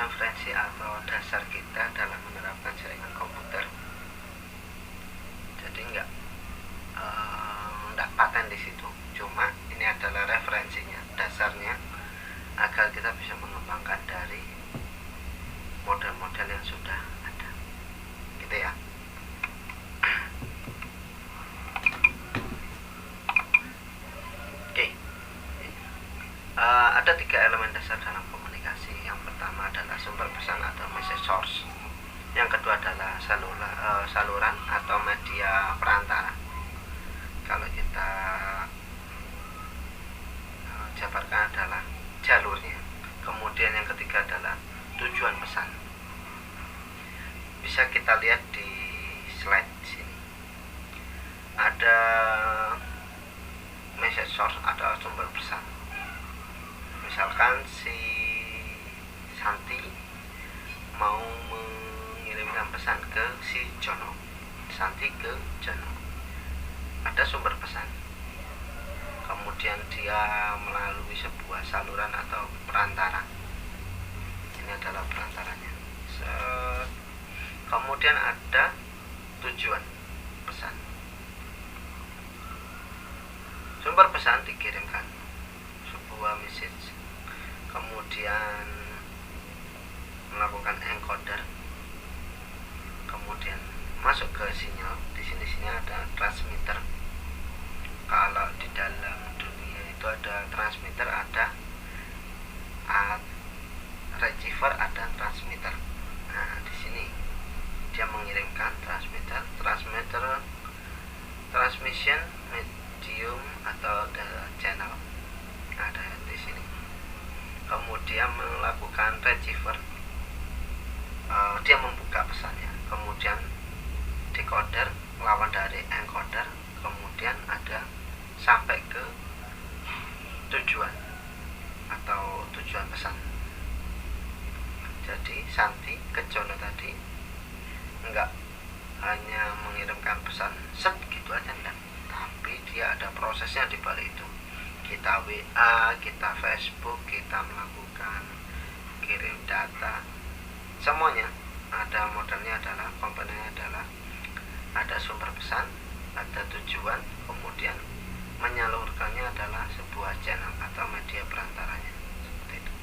referensi atau dasar kita dalam menerapkan jaringan komputer. Jadi nggak paten di situ, cuma ini adalah referensinya, dasarnya, agar kita bisa mengembangkan dari model-model yang sudah ada, gitu ya. Oke, ada 3 elemen dasar dalam komunikasi. Yang pertama adalah sumber pesan atau message source. Yang kedua adalah saluran atau media perantara. Kalau kita jabarkan adalah jalurnya. Kemudian yang ketiga adalah tujuan pesan. Bisa kita lihat di slide sini. Ada message source atau sumber pesan. Misalkan si Santi mau mengirimkan pesan ke si Jono, Santi ke Jono. Ada sumber pesan, kemudian dia melalui sebuah saluran atau perantara. Ini adalah perantaranya. Kemudian ada tujuan pesan. Sumber pesan dikirimkan sebuah message, kemudian melakukan encoder, kemudian masuk ke sinyal. Di sini ada transmitter. Kalau di dalam dunia itu ada transmitter, ada receiver, ada transmitter. Nah, di sini dia mengirimkan transmitter, transmission medium atau channel. Ada di sini. Kemudian melakukan receiver, dia membuka pesannya. Kemudian decoder lawan dari encoder, kemudian ada sampai ke tujuan atau tujuan pesan. Jadi Santi ke Jono tadi enggak hanya mengirimkan pesan gitu aja, enggak, tapi dia ada prosesnya di balik itu. Kita WA, kita Facebook, kita melakukan kirim data, semuanya ada modelnya, adalah komponennya adalah ada sumber pesan, ada tujuan, kemudian menyalurkannya adalah sebuah channel atau media perantaranya, seperti itu.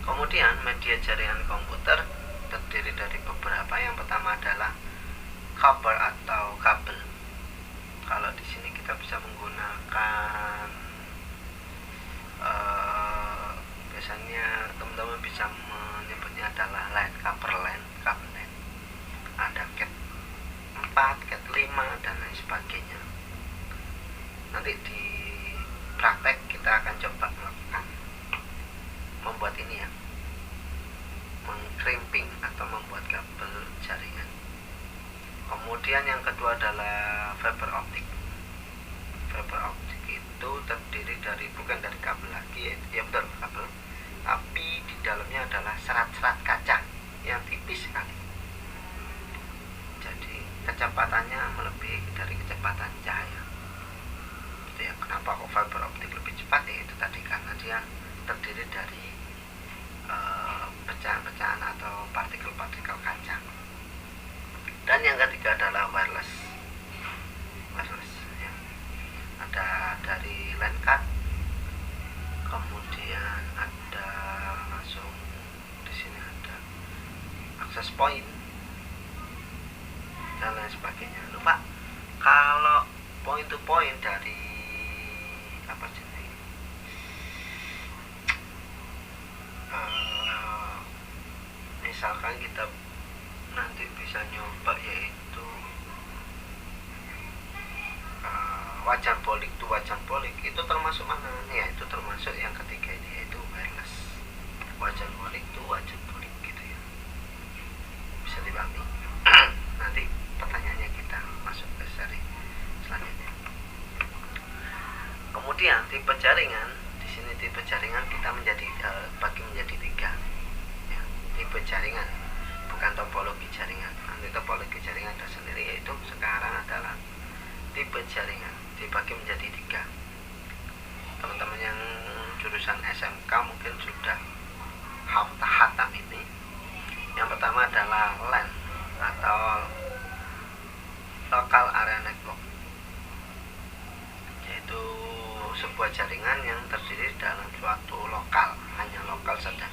Kemudian media jaringan komputer terdiri dari beberapa. Yang pertama adalah kabel atau kabel. Kalau di sini kita bisa menggunakan biasanya teman-teman bisa menyebutnya adalah line, kabel line. Ada cat 4, cat 5 dan lain sebagainya. Nanti di praktek kita akan coba melakukan membuat ini ya, mengkrimping atau membuat kabel jaringan. Kemudian yang kedua adalah fiber optik. Fiber optik itu terdiri dari, bukan dari kabel lagi ya, betul, kabel, tapi di dalamnya adalah serat-serat kaca yang tipis sekali. Jadi kecepatannya melebihi dari kecepatan cahaya. Itu ya, kenapa kok fiber optik lebih cepat? Ya itu tadi, karena dia terdiri dari pecahan-pecahan atau partikel-partikel kaca. Dan yang ketiga adalah wireless ya. Ada dari LAN card, kemudian ada langsung di sini ada access point dan lain sebagainya. Lupa kalau point to point dari apa sih, misalkan kita nanti bisa nyoba, yaitu wajan polik itu termasuk mana? Ya itu termasuk yang ketiga ini, yaitu wireless. Wajan polik gitu ya, bisa dipahami. Nanti pertanyaannya kita masuk ke seri selanjutnya. Kemudian tipe jaringan, di sini tipe jaringan kita bagi menjadi 3 ya. Tipe jaringan, bukan topologi jaringan. Nanti topologi jaringan ada sendiri, yaitu sekarang adalah tipe jaringan dibagi menjadi 3. Teman-teman yang jurusan sebuah jaringan yang terdiri dalam suatu lokal, hanya lokal saja.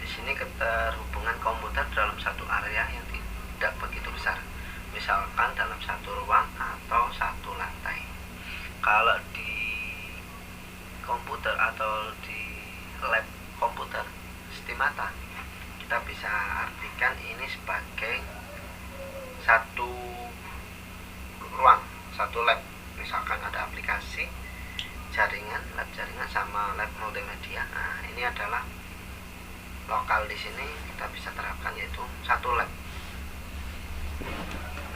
Di sini keterhubungan komputer dalam satu area yang tidak begitu besar, misalkan dalam satu ruang atau satu lantai. Kalau di komputer atau di lab komputer Stimata, kita bisa artikan ini sebagai satu ruang, satu lab. Misalkan ada aplikasi jaringan, lab jaringan sama lab multimedia. Nah, ini adalah lokal. Di sini kita bisa terapkan yaitu satu lab.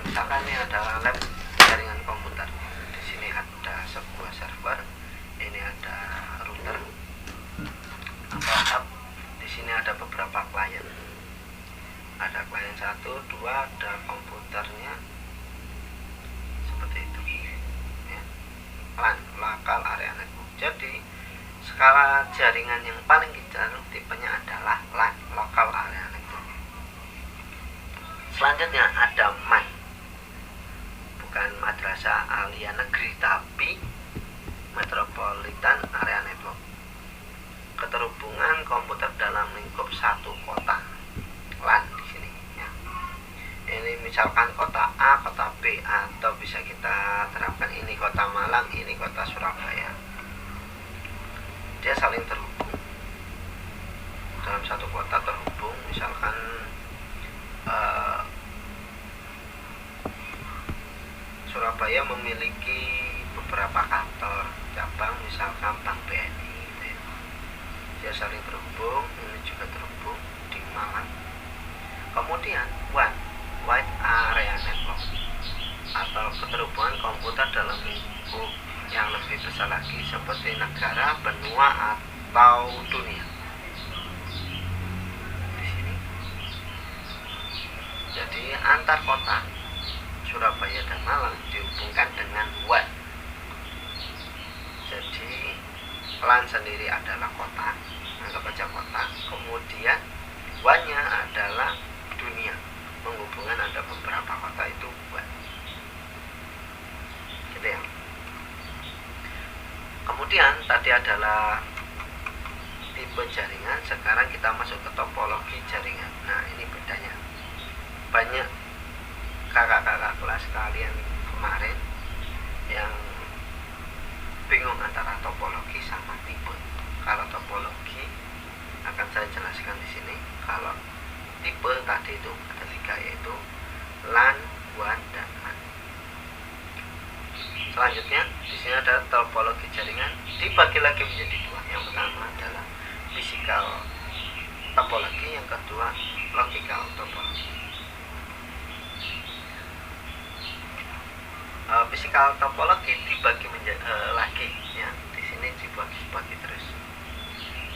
Misalkan ini adalah lab jaringan komputer. Di sini ada sebuah server, ini ada router atau hub. Di sini ada beberapa klien. Ada klien 1, 2, ada komputernya seperti itu. Ya. LAN, local area network. Jadi skala jaringan yang paling kecil tipenya adalah LAN, local area network. Selanjutnya ada MAN, bukan madrasah alia negeri tapi metropolitan area network. Keterhubungan komputer dalam lingkup satu kota, LAN di sini. Ya. Ini misalkan kota A, kota B, atau bisa kita terapkan ini kota Malang, ini kota Surabaya. Dia saling terhubung dalam satu kota, terhubung. Misalkan Surabaya memiliki beberapa kantor cabang, misalkan Bank BNI gitu ya. Dia saling terhubung, ini juga terhubung di Malang. Kemudian wide area network atau keterhubungan komputer dalam lingkup yang lebih besar lagi seperti negara, benua, atau dunia. Di sini. Jadi antar kota Surabaya dan Malang dihubungkan dengan WAN. Jadi LAN sendiri adalah kota, anggap aja kota. Kemudian WAN-nya adalah dunia, menghubungkan ada beberapa kota, itu WAN. Gitu ya. Kemudian tadi adalah tipe jaringan, sekarang kita masuk ke topologi jaringan. Nah, ini bedanya. Banyak kakak-kakak kelas kalian kemarin yang bingung antara topologi sama tipe. Kalau topologi akan saya jelaskan di sini. Kalau tipe tadi itu ada 3, yaitu LAN, WAN, dan MAN. Selanjutnya di sini ada topologi jaringan, dibagi lagi menjadi 2. Yang pertama adalah physical topologi, yang kedua logical topologi. Physical topologi dibagi lagi ya, di sini dibagi terus.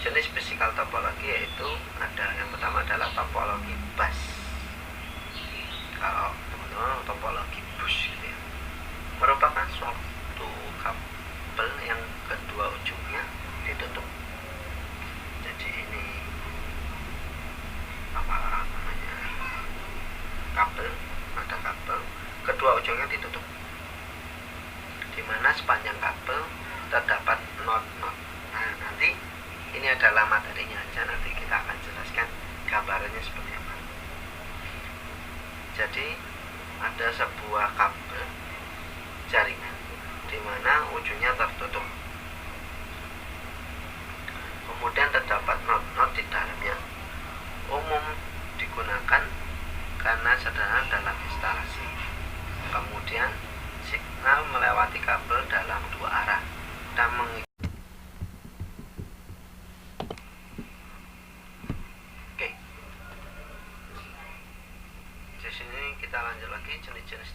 Jenis physical topologi yaitu ada yang pertama adalah topologi bus. Kalau teman-teman topologi bus gitu ya, merupakan suatu kabel yang kedua ujungnya ditutup. Jadi ini apa namanya, kabel, ada kabel kedua ujungnya ditutup, di mana sepanjang kabel terdapat not-not. Nah, nanti ini adalah materinya aja, nanti kita akan jelaskan gambarannya seperti apa. Jadi ada sebuah kabel jaringan di mana ujungnya tertutup, kemudian terdapat not-not di dalamnya. Umum digunakan karena sederhana dalam instalasi. Kemudian signal melewati kabel dalam 2 arah dan Oke. Di sini kita lanjut lagi jenis-jenis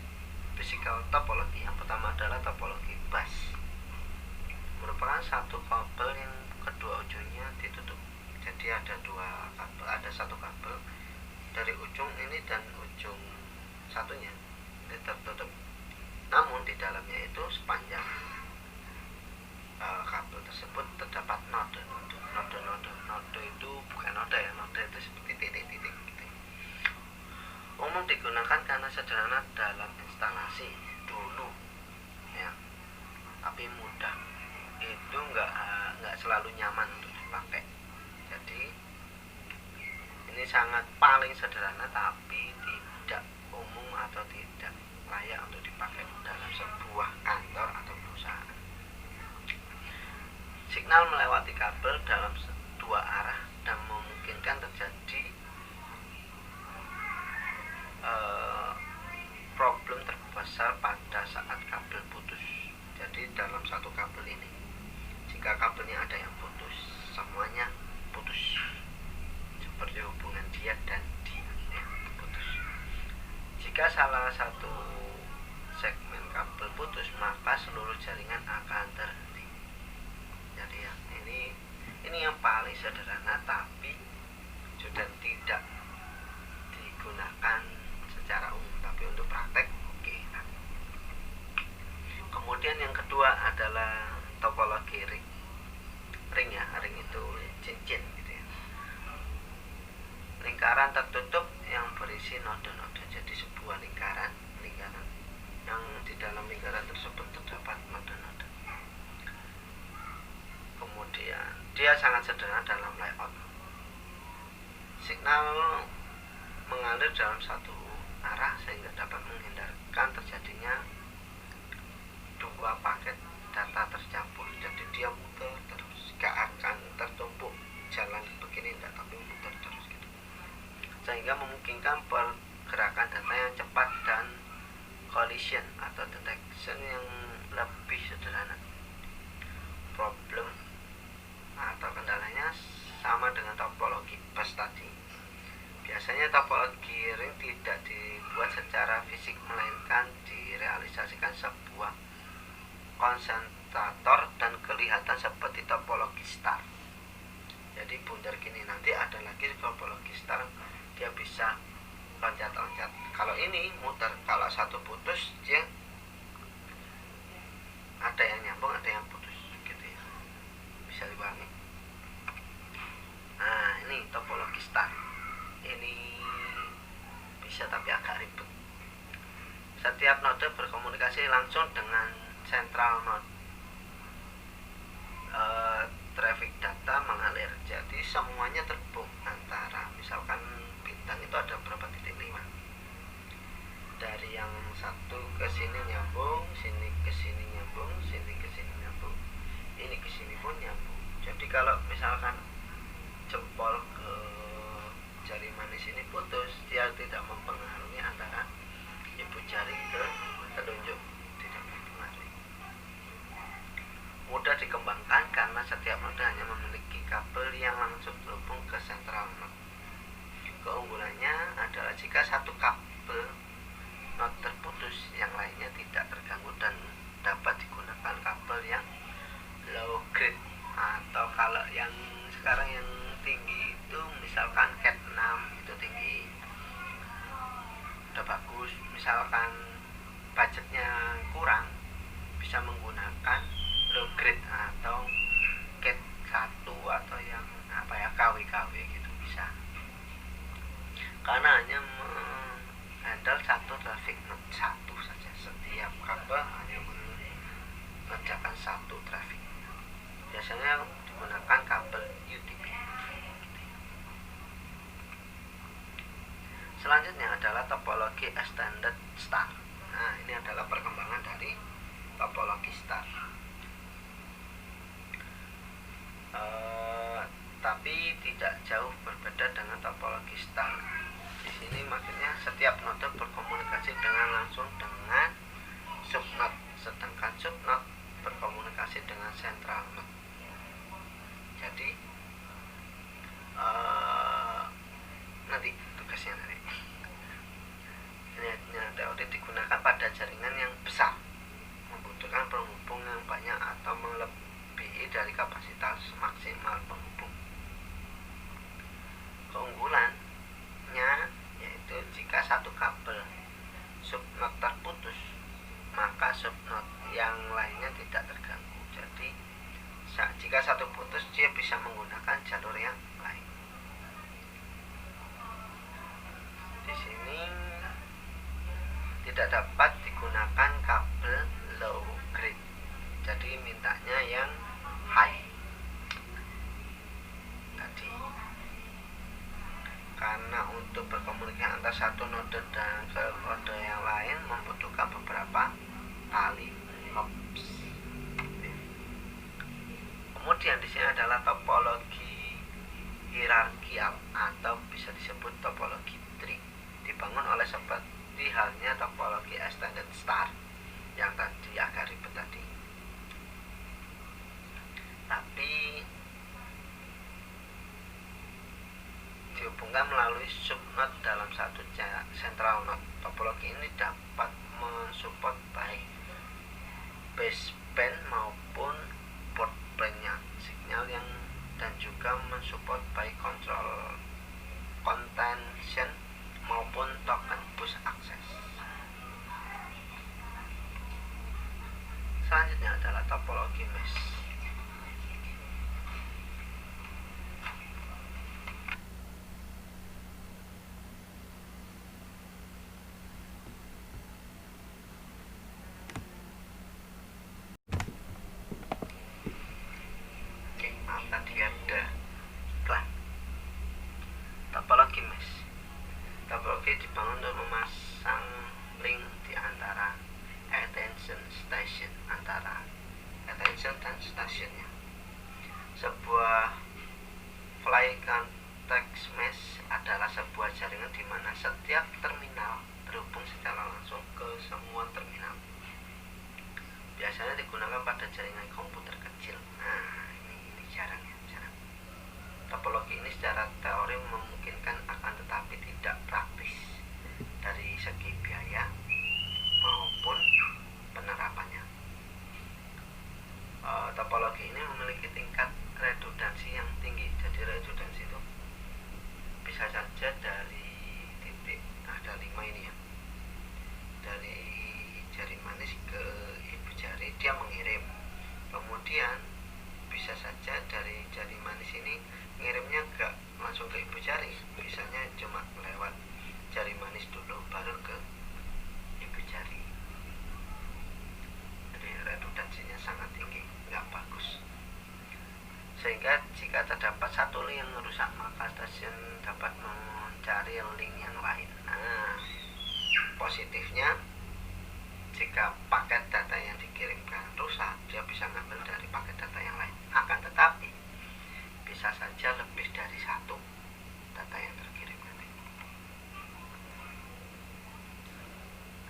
physical topologi. Yang pertama adalah topologi bus. Merupakan satu kabel yang kedua ujungnya ditutup. Jadi ada 2 kabel, ada satu kabel dari ujung ini dan ujung satunya ini tertutup. Namun di dalamnya itu sepanjang kabel tersebut terdapat node. Node itu bukan noda ya, node itu seperti titik-titik gitu. Umum digunakan karena sederhana dalam instalasi dulu ya, tapi mudah. nggak selalu nyaman untuk dipakai. Jadi ini sangat paling sederhana tapi tidak umum atau tidak layak untuk dipakai dalam sebuah kantor atau perusahaan. Signal melewati kabel dalam dua arah dan memungkinkan terjadi problem terbesar pada saat kabel putus. Jadi dalam satu kabel ini, jika kabelnya ada yang putus, semuanya putus. Seperti hubungan dia dan dia putus. Jika salah satu segmen kabel putus, maka seluruh jaringan akan terhenti. Jadi ya, ini yang paling sederhana tapi sudah tidak digunakan secara umum, tapi untuk praktek oke. Kemudian yang kedua adalah topologi ring. Ring itu cincin gitu ya. Lingkaran tertutup yang berisi node-node. Jadi sebuah lingkaran yang di dalam lingkaran tersebut terdapat node-node. Kemudian dia sangat sederhana dalam layout. Signal mengalir dalam satu arah sehingga dapat menghindarkan terjadinya dua paket data tercampur. Jadi dia muter terus, gak akan tertumpuk jalan begini enggak, tapi muter terus gitu. Sehingga memungkinkan pergerakan data yang cepat dan collision atau detection yang lebih sederhana. Problem atau kendalanya sama dengan topologi bus tadi. Biasanya topologi ring tidak dibuat secara fisik, melainkan direalisasikan sebuah konsentrator dan kelihatan seperti topologi star. Jadi bundar gini, nanti ada lagi topologi star, dia bisa loncat-loncat. Kalau ini muter, kalau satu putus dia ada yang nyambung, ada yang putus gitu ya. Bisa dipahami? Nah, ini topologi star. Ini bisa tapi agak ribet. Setiap node berkomunikasi langsung dengan central node. Traffic data mengalir, jadi semuanya terhubung antara, misalkan bintang itu ada berapa titik 5, dari yang satu ke sini nyambung, sini ke sini nyambung, sini ke sini nyambung, ini ke sini pun nyambung. Jadi kalau misalkan jempol ke jari manis ini putus, dia tidak mempengaruhi antara ibu jari ke telunjuk, tidak mempengaruhi. Mudah dikembangkan karena setiap node hanya memiliki kabel yang langsung terhubung ke sentral node. Keunggulannya adalah jika satu kabel node terputus, yang lainnya tidak terganggu dan dapat digunakan kabel yang low grade, atau kalau yang sekarang yang tinggi itu misalkan Cat 6 itu tinggi, udah bagus. Misalkan budgetnya kurang, bisa menggunakan low grade atau Cat 1 atau yang KW gitu bisa, karena hanya menghandle satu traffic node, satu saja. Setiap kabel hanya mengerjakan satu traffic. Biasanya digunakan kabel UTP. Selanjutnya adalah topologi extended star. Nah, ini adalah perkembangan dari topologi star. Tapi tidak jauh berbeda dengan topologi star. Di sini maksudnya setiap node berkomunikasi dengan langsung dengan subnode, sedangkan subnode berkomunikasi dengan central node. Jadi nanti tugasnya nanti. Ini teori digunakan pada jaringan yang besar, membutuhkan penghubung yang banyak atau melebihi dari kapasitas maksimal penghubung. Keunggulannya yaitu jika satu kabel subnode terputus, maka subnode yang lainnya tidak terganggu. Jadi jika satu putus, dia bisa menggunakan jalur yang lain. Di sini tidak dapat digunakan kabel low grade, jadi mintanya yang high satu node dan ke node yang lain membutuhkan beberapa kali hops. Kemudian di sini adalah topologi hierarkial atau bisa disebut topologi tree, dibangun oleh seperti halnya topologi extended star yang tadi agak ribet tadi. Tapi dihubungkan melalui subnode dalam satu central node. Topologi ini dapat mensupport baik baseband maupun broadband-nya sinyal yang dan juga mensupport baik control contention maupun token bus akses. Selanjutnya adalah topologi mesh. Tadi ada topologi mesh. Topologi dibangun untuk memasang link di antara attention dan stationnya. Sebuah fly context mesh adalah sebuah jaringan di mana setiap terminal terhubung secara langsung ke semua terminal. Biasanya digunakan pada jaringan komputer kecil. Nah, ini jarang. Topologi ini secara teori memungkinkan, akan tetapi tidak praktis dari segi biaya maupun penerapannya. Topologi ini memiliki tingkat redundansi yang tinggi. Jadi redundansi itu bisa saja dari titik, ada 5 ini ya, dari jari manis ke ibu jari dia mengirim, kemudian bisa saja dari jari manis ini ngirimnya gak langsung ke ibu jari, misalnya cuma lewat jari manis dulu baru ke ibu jari. Jadi redundansinya sangat tinggi, gak bagus, sehingga jika terdapat satu link yang rusak maka stasiun dapat mencari link yang lain. Nah, positifnya jika paket data yang dikirimkan rusak, dia bisa ngambil dari paket data yang lain. Akan tetapi bisa saja lebih dari satu data yang terkirim nanti.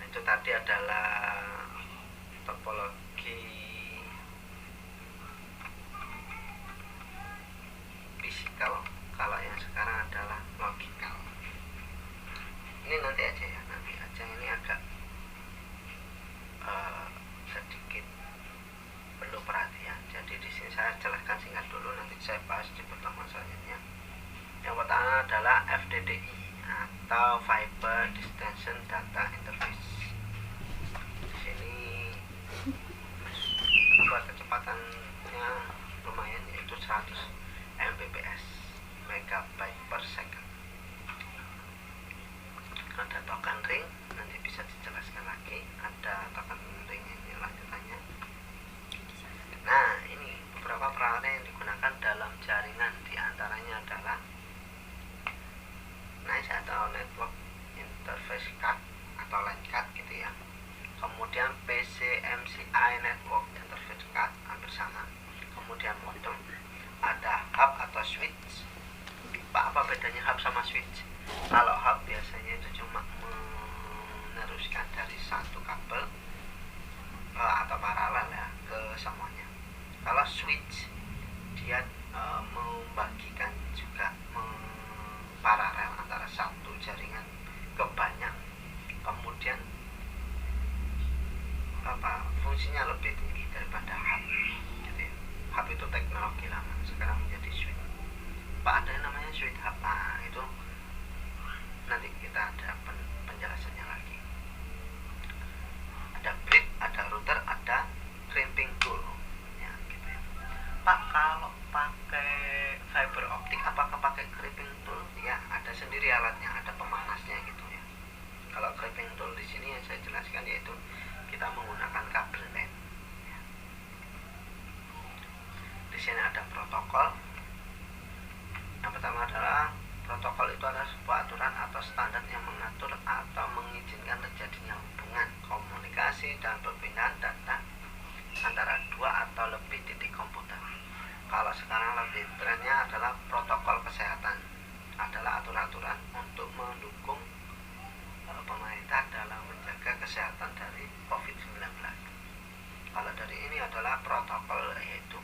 Itu tadi adalah topologi fisikal. Kalau yang sekarang adalah logikal. Ini nanti aja ya, ini agak sedikit perlu perhatian. Jadi di sini saya jelaskan singkat dulu, nanti saya bahas di pertemuan selanjutnya. Yang pertama adalah FDDI atau Fiber Distance Data Interface. Di sini kecepatannya lumayan, yaitu 100 Mbps megabyte per second. Ada token ring, nanti bisa dijelaskan lagi. Ada token ring ini lanjutannya. Nah, ini beberapa peralatan yang digunakan dalam jaringan, diantaranya adalah NICE atau Network Interface Card atau LAN card gitu ya. Kemudian PCMCI Network Interface Card, hampir sama. Kemudian modem, ada hub atau switch. Pak, apa bedanya hub sama switch? Kalau hub biasanya itu cuma meneruskan dari satu kabel atau paralel ya ke semuanya. Kalau switch dia membagikan juga paralel antara satu jaringan ke banyak, kemudian fungsinya lebih tinggi daripada hub. Jadi hub itu teknologi lama, sekarang menjadi switch. Pak, ada yang namanya switch hub. Nah, itu nanti kita ada penjelasannya lagi. Ada bridge, ada router, ada crimping tool ya, gitu ya. Pak, kalau pakai fiber optik apakah pakai crimping tool? Ya, ada sendiri alatnya, ada pemanasnya gitu ya. Kalau crimping tool di sini yang saya jelaskan yaitu kita menggunakan kabel LAN ya. Di sini ada protokol. Yang pertama adalah protokol itu adalah sebuah aturan atau standar yang mengatur kesehatan adalah aturan-aturan untuk mendukung pemerintah dalam menjaga kesehatan dari COVID-19. Kalau dari ini adalah protokol, yaitu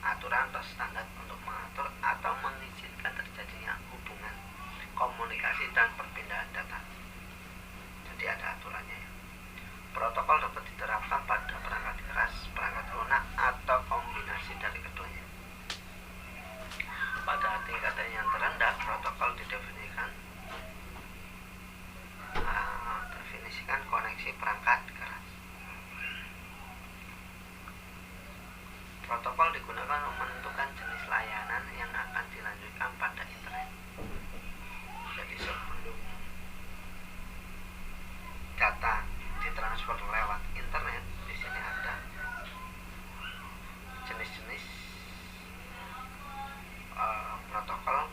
aturan atau standar untuk mengatur atau mengizinkan terjadinya hubungan komunikasi dan perpindahan data. Jadi ada aturannya ya. Protokol dapat diterapkan pada perangkat keras, perangkat lunak, atau kombinasi dari keduanya. Pada tingkatan yang terendah, protokol didefinisikan koneksi perangkat keras. Protokol digunakan untuk menentukan jenis layanan yang akan dilanjutkan pada internet. Jadi sebelum data ditransfer lewat internet, di sini ada jenis-jenis protokol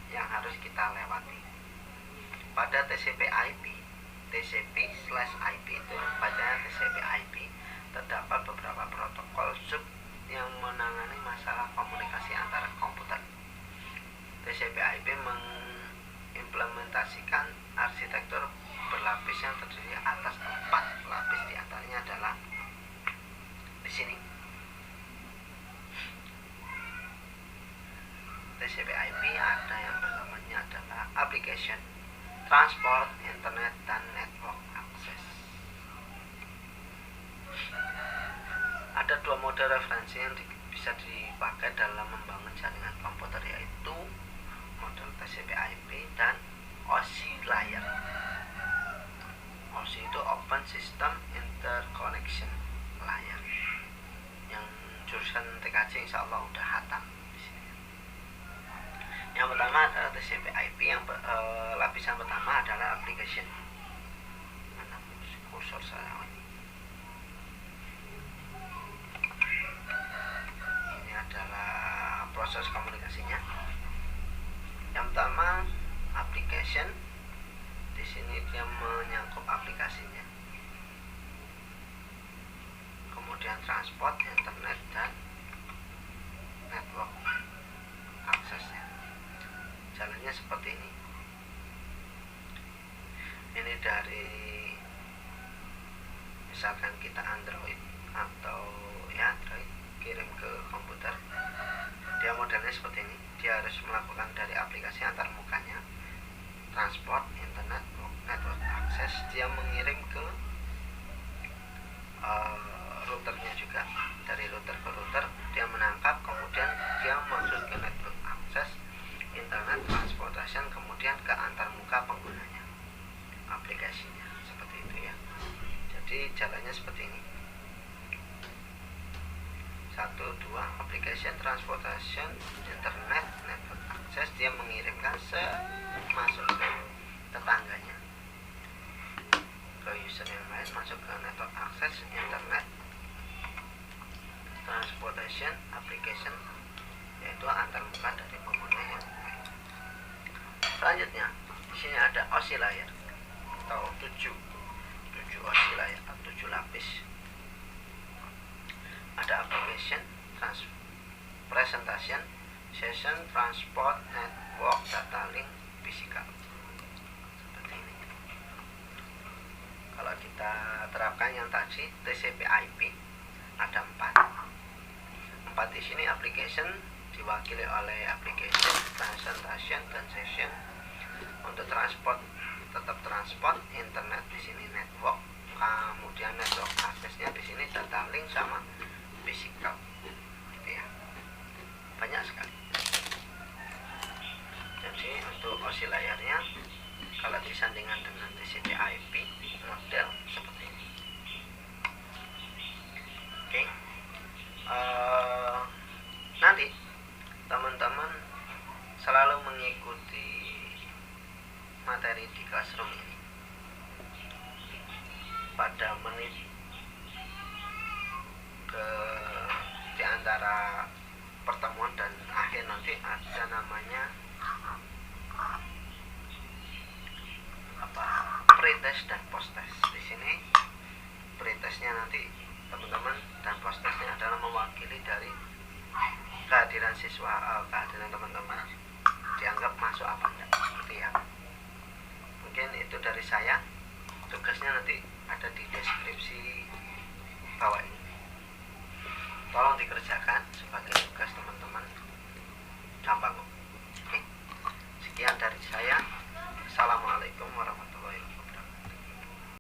yang harus kita lewati. Pada TCP/IP itu pada TCP/IP terdapat beberapa protokol sub yang menangani masalah komunikasi antara komputer. TCP/IP mengimplementasikan arsitektur berlapis yang terdiri atas 4 lapis, diantaranya adalah di sini. TCP/IP ada yang pertamanya adalah application, transport, internet, dan network access. Ada 2 mode referensi yang bisa dipakai dalam membangun jaringan komputer, yaitu model TCP/IP dan OSI layer. OSI itu Open System Interconnection Layer, yang jurusan TKJ insya Allah udah hatam di sini. Yang pertama adalah TCP/IP. Yang lapisan pertama adalah application. Mana kursor saya ini? Ini adalah proses komunikasinya. Yang pertama application. Di sini dia menyangkut aplikasinya. Kemudian transport, internet, dan network aksesnya. Jalannya seperti ini. Ini dari misalkan kita Android atau ya Android kirim ke komputer, dia modelnya seperti ini. Dia harus melakukan dari aplikasi antar mukanya, transport, internet, network akses. Dia mengirim ke routernya juga. Dari router ke router dia menangkap, kemudian dia masuk ke network akses, internet, transportation, kemudian ke antar muka penggunanya, aplikasinya. Seperti itu ya. Jadi jalannya seperti ini. 1, 2, application, transportation, internet, network access. Dia mengirimkan masuk ke tetangganya, ke user yang lain, masuk ke network access, internet, transportation, application, yaitu antar muka dari pengguna yang lain. Selanjutnya di sini ada OSI layer atau 7 OSI layer atau 7 lapis. Ada application, presentation, session, transport, network, data link, physical. Seperti ini. Kalau kita terapkan yang tadi TCP/IP ada 4 di sini. Application diwakili oleh application, presentation, dan session. Untuk transport tetap transport, internet di sini network, kemudian network aksesnya di sini data link sama physical. Gitu ya. Banyak sekali. Jadi untuk OSI layarnya kalau disandingkan dengan TCP/IP model seperti ini. Oke. Nanti teman-teman selalu mengikuti materi di classroom ini. Pada menit di antara pertemuan dan akhir nanti ada namanya pretest dan posttest. Di sini pretestnya nanti teman-teman dan posttestnya adalah mewakili dari kehadiran mahasiswa, keadaan teman-teman dianggap masuk apa enggak, seperti ya. Mungkin itu dari saya. Tugasnya nanti ada di deskripsi